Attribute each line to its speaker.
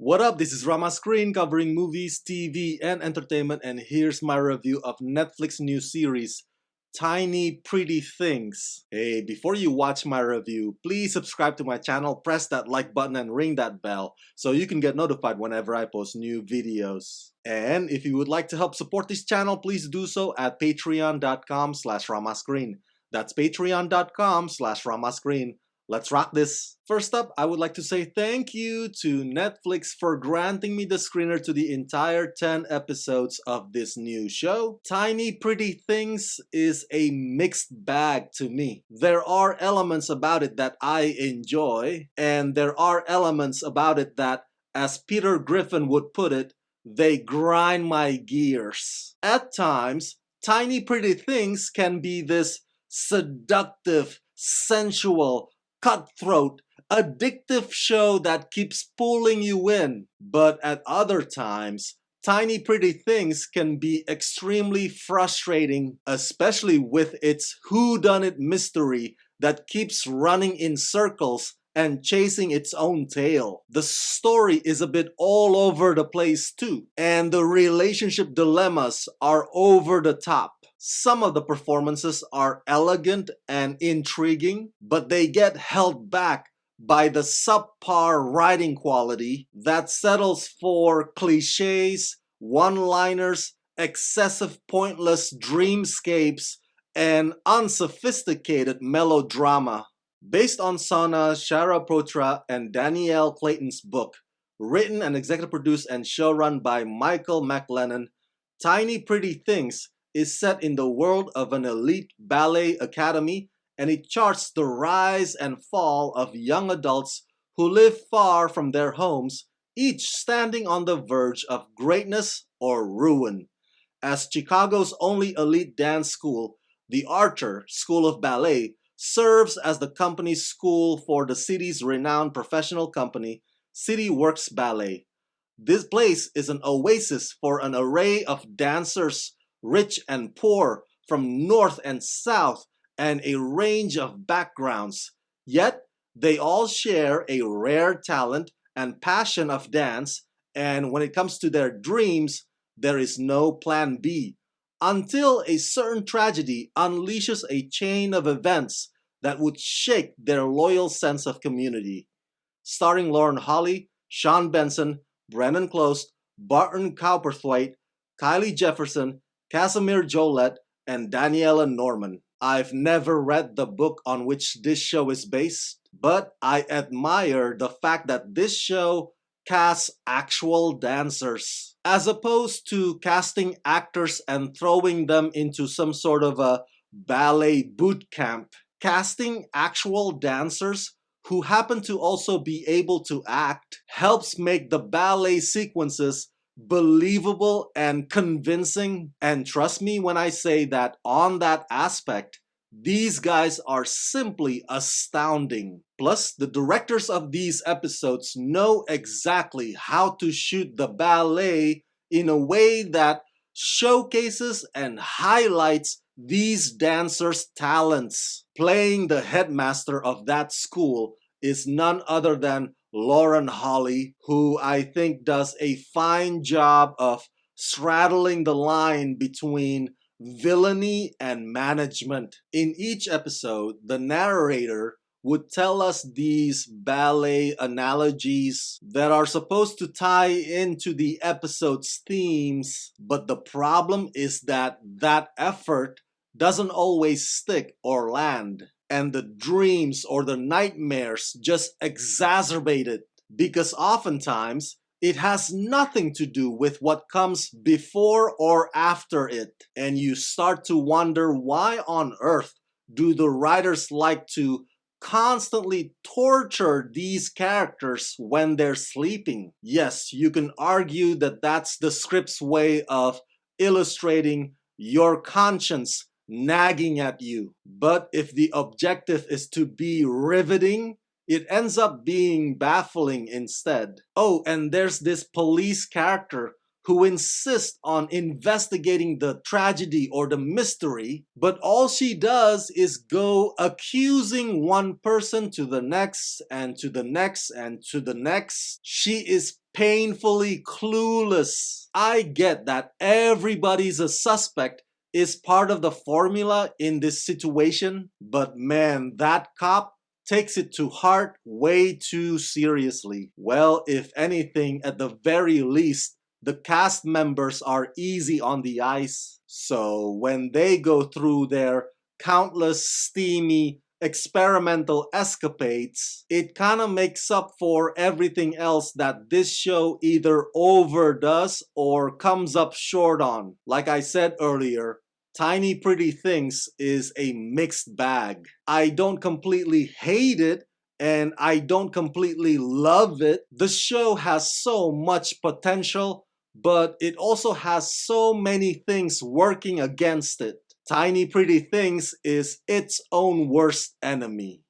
Speaker 1: What up? This is Rama Screen covering movies, TV, and entertainment, and here's my review of Netflix new series, Tiny Pretty Things. Hey, before you watch my review, please subscribe to my channel, press that like button, and ring that bell so you can get notified whenever I post new videos. And if you would like to help support this channel, please do so at patreon.com/ramascreen. That's patreon.com/ramascreen. Let's rock this! First up, I would like to say thank you to Netflix for granting me the screener to the entire 10 episodes of this new show. Tiny Pretty Things is a mixed bag to me. There are elements about it that I enjoy, and there are elements about it that, as Peter Griffin would put it, they grind my gears. At times, Tiny Pretty Things can be this seductive, sensual, cutthroat, addictive show that keeps pulling you in. But at other times, Tiny Pretty Things can be extremely frustrating, especially with its whodunit mystery that keeps running in circles and chasing its own tail. The story is a bit all over the place too, and the relationship dilemmas are over the top. Some of the performances are elegant and intriguing, but they get held back by the subpar writing quality that settles for cliches, one-liners, excessive pointless dreamscapes, and unsophisticated melodrama. Based on Sana Sharapotra and Danielle Clayton's book, written and executive produced and showrun by Michael McLennan, Tiny Pretty Things is set in the world of an elite ballet academy, and it charts the rise and fall of young adults who live far from their homes, each standing on the verge of greatness or ruin. As Chicago's only elite dance school, the Archer School of Ballet serves as the company's school for the city's renowned professional company, City Works Ballet. This place is an oasis for an array of dancers, rich and poor, from north and south, and a range of backgrounds. Yet, they all share a rare talent and passion of dance, and when it comes to their dreams, there is no plan B, until a certain tragedy unleashes a chain of events that would shake their loyal sense of community. Starring Lauren Holly, Sean Benson, Brennan Close, Barton Cowperthwaite, Kylie Jefferson, Casimir Jolett, and Daniela Norman. I've never read the book on which this show is based, but I admire the fact that this show casts actual dancers, as opposed to casting actors and throwing them into some sort of a ballet boot camp. Casting actual dancers who happen to also be able to act helps make the ballet sequences believable and convincing. And trust me when I say that on that aspect, these guys are simply astounding. Plus, the directors of these episodes know exactly how to shoot the ballet in a way that showcases and highlights these dancers' talents. Playing the headmaster of that school is none other than Lauren Holly, who I think does a fine job of straddling the line between villainy and management. In each episode, the narrator would tell us these ballet analogies that are supposed to tie into the episode's themes, but the problem is that that effort doesn't always stick or land, and the dreams or the nightmares just exacerbate it, because oftentimes it has nothing to do with what comes before or after it, and you start to wonder why on earth do the writers like to constantly torture these characters when they're sleeping. Yes, you can argue that that's the script's way of illustrating your conscience nagging at you. But if the objective is to be riveting, it ends up being baffling instead. Oh, and there's this police character who insists on investigating the tragedy or the mystery, but all she does is go accusing one person to the next and to the next and to the next. She is painfully clueless. I get that everybody's a suspect is part of the formula in this situation, but man, that cop takes it to heart way too seriously. Well, if anything, at the very least, the cast members are easy on the ice. So when they go through their countless steamy experimental escapades, it kind of makes up for everything else that this show either overdoes or comes up short on. Like I said earlier, Tiny Pretty Things is a mixed bag. I don't completely hate it and I don't completely love it. The show has so much potential, but it also has so many things working against it. Tiny Pretty Things is its own worst enemy.